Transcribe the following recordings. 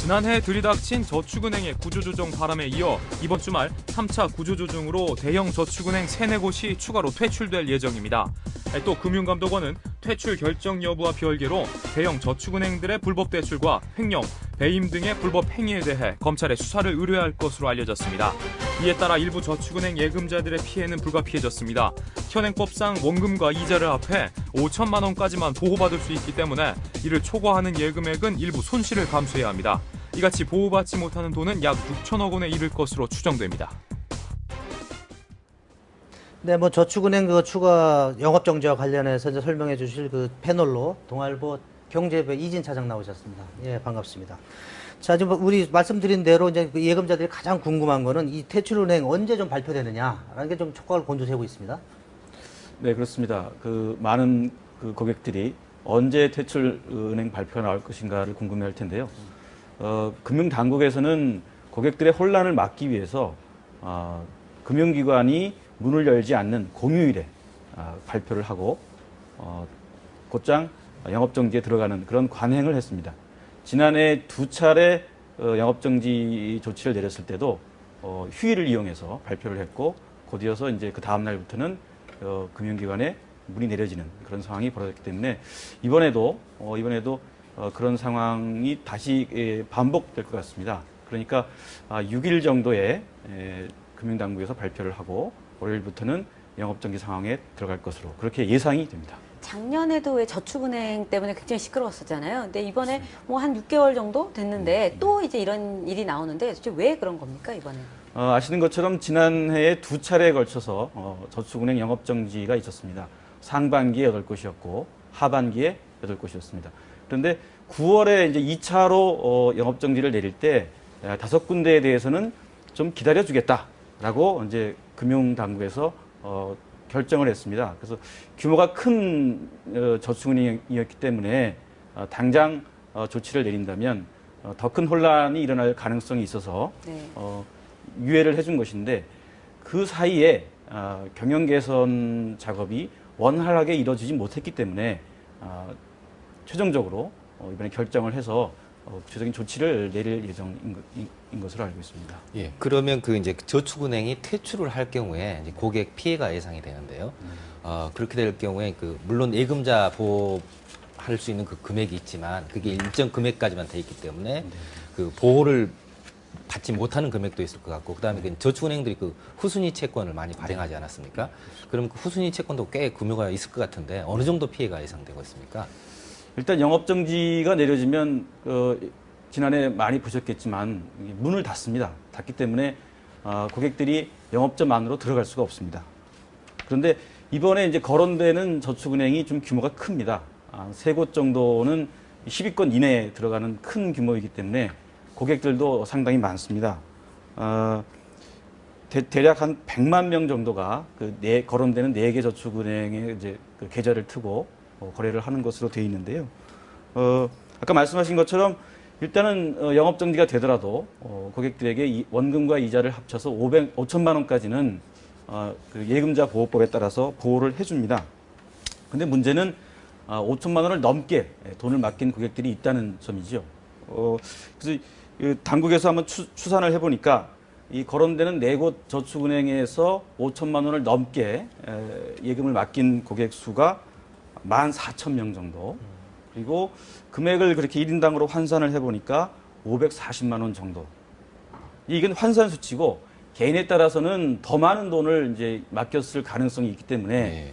지난해 들이닥친 저축은행의 구조조정 바람에 이어 이번 주말 3차 구조조정으로 대형 저축은행 3-4곳이 추가로 퇴출될 예정입니다. 또 금융감독원은 퇴출 결정 여부와 별개로 대형 저축은행들의 불법 대출과 횡령, 배임 등의 불법 행위에 대해 검찰에 수사를 의뢰할 것으로 알려졌습니다. 이에 따라 일부 저축은행 예금자들의 피해는 불가피해졌습니다. 현행법상 원금과 이자를 합해 5천만 원까지만 보호받을 수 있기 때문에 이를 초과하는 예금액은 일부 손실을 감수해야 합니다. 이같이 보호받지 못하는 돈은 약 6천억 원에 이를 것으로 추정됩니다. 네, 뭐 저축은행 그 추가 영업정지와 관련해서 이제 설명해 주실 그 패널로 동아일보 경제부 이진 차장 나오셨습니다. 예, 반갑습니다. 자, 지금 우리 말씀드린 대로 이제 그 예금자들이 가장 궁금한 거는 이 퇴출은행 언제 좀 발표되느냐라는 게 좀 촉각을 곤두세우고 있습니다. 네, 그렇습니다. 많은 고객들이 언제 퇴출은행 발표가 나올 것인가를 궁금해할 텐데요. 금융당국에서는 고객들의 혼란을 막기 위해서 금융기관이 문을 열지 않는 공휴일에 발표를 하고 곧장 영업정지에 들어가는 그런 관행을 했습니다. 지난해 2차례 영업정지 조치를 내렸을 때도 휴일을 이용해서 발표를 했고 곧이어서 이제 그 다음 날부터는 금융기관에 문이 내려지는 그런 상황이 벌어졌기 때문에 이번에도 그런 상황이 다시 반복될 것 같습니다. 그러니까 6일 정도에 금융당국에서 발표를 하고 월요일부터는 영업정지 상황에 들어갈 것으로 그렇게 예상이 됩니다. 작년에도 왜 저축은행 때문에 굉장히 시끄러웠었잖아요. 근데 이번에 뭐 한 6개월 정도 됐는데 또 이제 이런 일이 나오는데 도대체 왜 그런 겁니까, 이번에? 아시는 것처럼 지난해에 2차례에 걸쳐서 저축은행 영업정지가 있었습니다. 상반기에 8곳이었고 하반기에 8곳이었습니다. 그런데 9월에 이제 2차로 영업정지를 내릴 때 5군데에 대해서는 좀 기다려주겠다라고 이제 금융당국에서 결정을 했습니다. 그래서 규모가 큰 저축은행이었기 때문에 당장 조치를 내린다면 더 큰 혼란이 일어날 가능성이 있어서 네. 유예를 해준 것인데 그 사이에 경영 개선 작업이 원활하게 이루어지지 못했기 때문에 최종적으로 이번에 결정을 해서 구체적인 조치를 내릴 예정인 것으로 알고 있습니다. 예, 그러면 이제 저축은행이 퇴출을 할 경우에 이제 고객 피해가 예상이 되는데요. 그렇게 될 경우에 물론 예금자 보호할 수 있는 그 금액이 있지만 그게 일정 금액까지만 돼 있기 때문에 그 보호를 받지 못하는 금액도 있을 것 같고, 그다음에 저축은행들이 후순위 채권을 많이 발행하지 않았습니까? 그럼 그 후순위 채권도 꽤 규모가 있을 것 같은데 어느 정도 피해가 예상되고 있습니까? 일단 영업정지가 내려지면 지난해 많이 보셨겠지만 문을 닫습니다. 닫기 때문에 고객들이 영업점 안으로 들어갈 수가 없습니다. 그런데 이번에 이제 거론되는 저축은행이 좀 규모가 큽니다. 3곳 정도는 10위권 이내에 들어가는 큰 규모이기 때문에 고객들도 상당히 많습니다. 대략 한 100만 명 정도가 거론되는 4개 저축은행에 이제 계좌를 트고 거래를 하는 것으로 되어 있는데요. 아까 말씀하신 것처럼 일단은 영업정지가 되더라도 고객들에게 원금과 이자를 합쳐서 5천만 원까지는 그 예금자 보호법에 따라서 보호를 해줍니다. 근데 문제는 5천만 원을 넘게 돈을 맡긴 고객들이 있다는 점이죠. 그래서 당국에서 한번 추산을 해보니까 이 거론되는 4곳 저축은행에서 5천만 원을 넘게 예금을 맡긴 고객 수가 14,000명 정도. 그리고 금액을 그렇게 1인당으로 환산을 해보니까 540만 원 정도. 이건 환산 수치고 개인에 따라서는 더 많은 돈을 이제 맡겼을 가능성이 있기 때문에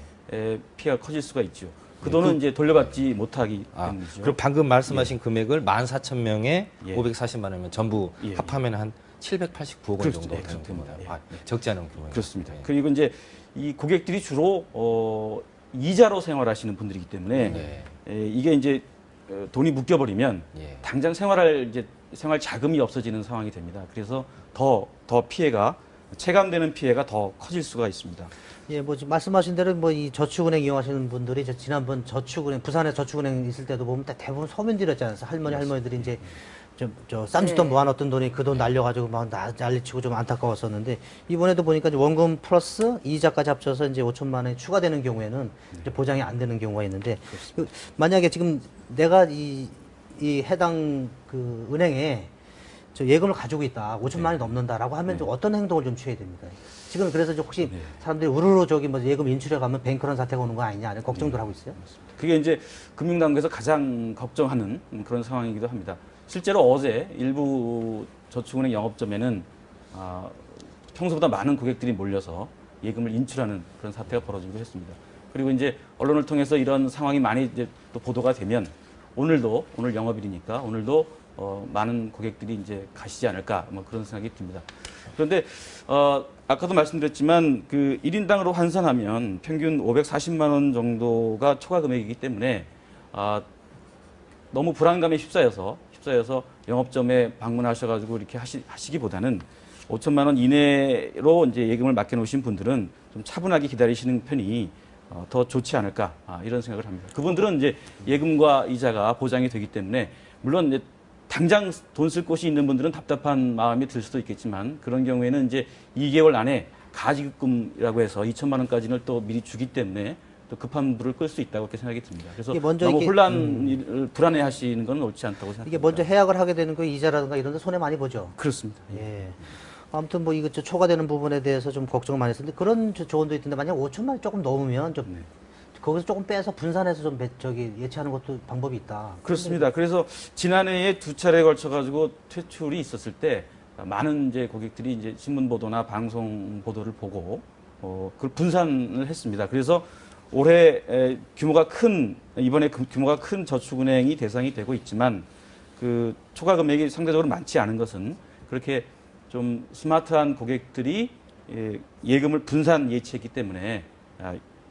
피해가 커질 수가 있죠. 그 돈은 이제 돌려받지 못하기 때문이죠. 그리고 방금 말씀하신 금액을 14,000명에 540만 원이면 전부 합하면 한 789억 원 정도 되는 겁니다. 적지 않은 규모예요. 그렇습니다. 그리고 이제 이 고객들이 주로 이자로 생활하시는 분들이기 때문에 이게 이제 돈이 묶여버리면 당장 생활 자금이 없어지는 상황이 됩니다. 그래서 더 피해가 체감되는 피해가 더 커질 수가 있습니다. 예, 뭐 지금 말씀하신 대로 뭐 이 저축은행 이용하시는 분들이 지난번 저축은행 부산에 저축은행 있을 때도 보면 대부분 서민들이었잖아요. 할머니들이 이제 저 쌈짓돈 모아놨던 돈이 그 돈 날려가지고 막 난리치고 좀 안타까웠었는데 이번에도 보니까 이제 원금 플러스 이자까지 합쳐서 이제 5천만 원이 추가되는 경우에는 이제 보장이 안 되는 경우가 있는데 만약에 지금 내가 이 해당 그 은행에 저 예금을 가지고 있다, 5천만 원이 넘는다라고 하면 좀 어떤 행동을 좀 취해야 됩니까? 지금 그래서 이제 혹시 사람들이 우르르 저기 뭐 예금 인출해 가면 뱅크런 사태가 오는 거 아니냐 이런 걱정들 하고 있어요. 그게 이제 금융당국에서 가장 걱정하는 그런 상황이기도 합니다. 실제로 어제 일부 저축은행 영업점에는 평소보다 많은 고객들이 몰려서 예금을 인출하는 그런 사태가 벌어지기도 했습니다. 그리고 이제 언론을 통해서 이런 상황이 많이 이제 또 보도가 되면 오늘 영업일이니까 오늘도 많은 고객들이 이제 가시지 않을까 뭐 그런 생각이 듭니다. 그런데 아까도 말씀드렸지만 그 1인당으로 환산하면 평균 540만 원 정도가 초과 금액이기 때문에 너무 불안감에 휩싸여서 영업점에 방문하셔가지고 이렇게 하시기보다는 5천만 원 이내로 이제 예금을 맡겨놓으신 분들은 좀 차분하게 기다리시는 편이 더 좋지 않을까 이런 생각을 합니다. 그분들은 이제 예금과 이자가 보장이 되기 때문에 물론 이제 당장 돈 쓸 곳이 있는 분들은 답답한 마음이 들 수도 있겠지만 그런 경우에는 이제 2개월 안에 가지급금이라고 해서 2천만 원까지는 또 미리 주기 때문에 또 급한 불을 끌 수 있다고 이렇게 생각이 듭니다. 그래서 너무 불안해하시는 건 옳지 않다고 생각합니다. 이게 먼저 해약을 하게 되는 그 이자라든가 이런 데 손해 많이 보죠. 그렇습니다. 예. 아무튼 뭐 이거 초과되는 부분에 대해서 좀 걱정을 많이 했었는데 그런 조언도 있던데 만약 5천만 원 조금 넘으면 좀 거기서 조금 빼서 분산해서 좀 예치하는 것도 방법이 있다. 그렇습니다. 그래서 지난해에 2차례에 걸쳐 가지고 퇴출이 있었을 때 많은 이제 고객들이 이제 신문 보도나 방송 보도를 보고 그걸 분산을 했습니다. 그래서 올해 이번에 규모가 큰 저축은행이 대상이 되고 있지만 그 초과 금액이 상대적으로 많지 않은 것은 그렇게 좀 스마트한 고객들이 예금을 분산 예치했기 때문에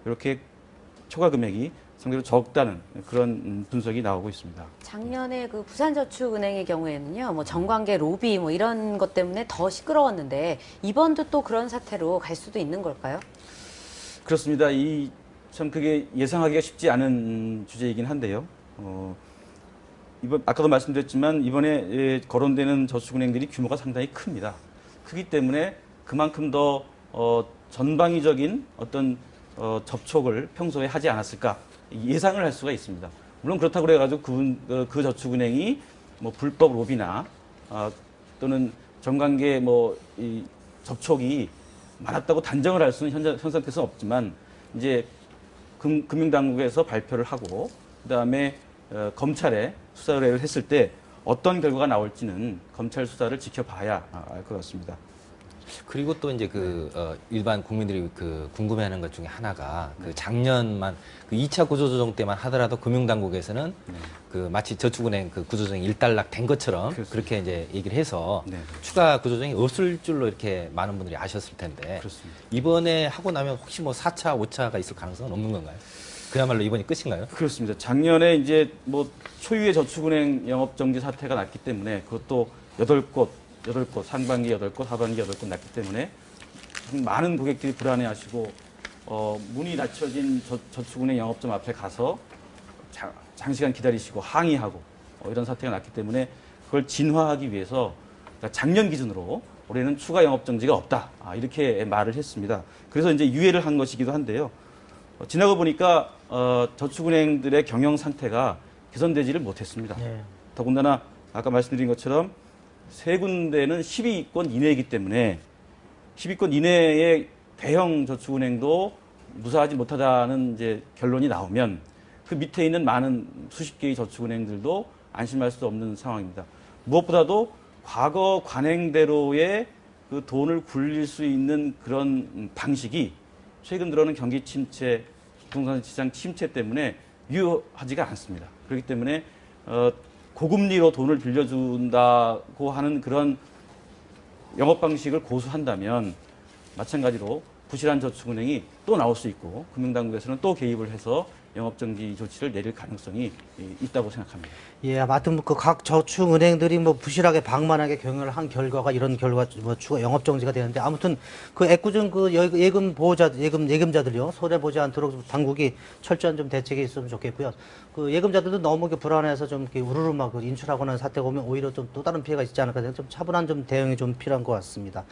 이렇게 초과 금액이 상대로 적다는 그런 분석이 나오고 있습니다. 작년에 그 부산저축은행의 경우에는요, 뭐 정관계 로비 뭐 이런 것 때문에 더 시끄러웠는데 이번도 또 그런 사태로 갈 수도 있는 걸까요? 그렇습니다. 참 그게 예상하기가 쉽지 않은 주제이긴 한데요. 아까도 말씀드렸지만 이번에 거론되는 저축은행들이 규모가 상당히 큽니다. 크기 때문에 그만큼 더 전방위적인 어떤 접촉을 평소에 하지 않았을까 예상을 할 수가 있습니다. 물론 그렇다고 그래가지고 그 저축은행이 뭐 불법 로비나 또는 정관계 이 접촉이 많았다고 단정을 할 수는 현 상태에서는 없지만 이제 금융당국에서 발표를 하고 그다음에 검찰에 수사 의뢰를 했을 때 어떤 결과가 나올지는 검찰 수사를 지켜봐야 알 것 같습니다. 그리고 또 이제 일반 국민들이 궁금해하는 것 중에 하나가 작년만 2차 구조조정 때만 하더라도 금융당국에서는 마치 저축은행 구조조정이 일단락 된 것처럼 그렇습니다. 그렇게 이제 얘기를 해서 네. 추가 구조조정이 없을 줄로 이렇게 많은 분들이 아셨을 텐데 그렇습니다. 이번에 하고 나면 혹시 뭐 4차, 5차가 있을 가능성은 없는 건가요? 그야말로 이번이 끝인가요? 그렇습니다. 작년에 이제 초유의 저축은행 영업정지 사태가 났기 때문에 그것도 8곳 상반기 8곳, 하반기 8곳 났기 때문에 많은 고객들이 불안해하시고 문이 닫혀진 저축은행 영업점 앞에 가서 장시간 기다리시고 항의하고 이런 사태가 났기 때문에 그걸 진화하기 위해서 그러니까 작년 기준으로 올해는 추가 영업정지가 없다 이렇게 말을 했습니다. 그래서 이제 유예를 한 것이기도 한데요. 지나고 보니까 저축은행들의 경영 상태가 개선되지를 못했습니다. 네. 더군다나 아까 말씀드린 것처럼 세 군데는 10위권 이내이기 때문에 10위권 이내의 대형 저축은행도 무사하지 못하다는 이제 결론이 나오면 그 밑에 있는 많은 수십 개의 저축은행들도 안심할 수 없는 상황입니다. 무엇보다도 과거 관행대로의 그 돈을 굴릴 수 있는 그런 방식이 최근 들어는 경기 침체, 부동산 시장 침체 때문에 유효하지가 않습니다. 그렇기 때문에 고금리로 돈을 빌려준다고 하는 그런 영업 방식을 고수한다면 마찬가지로 부실한 저축은행이 또 나올 수 있고 금융당국에서는 또 개입을 해서 영업정지 조치를 내릴 가능성이 있다고 생각합니다. 예, 하여튼 각 저축은행들이 부실하게 방만하게 경영을 한 결과가 이런 결과 추가 영업 정지가 되는데 아무튼 애꿎은 예금 보호자 예금자들요 손해 보지 않도록 당국이 철저한 좀 대책이 있으면 좋겠고요. 예금자들도 너무 불안해서 좀 우르르 인출하거나 사태가 오면 오히려 좀 또 다른 피해가 있지 않을까 좀 차분한 좀 대응이 좀 필요한 것 같습니다.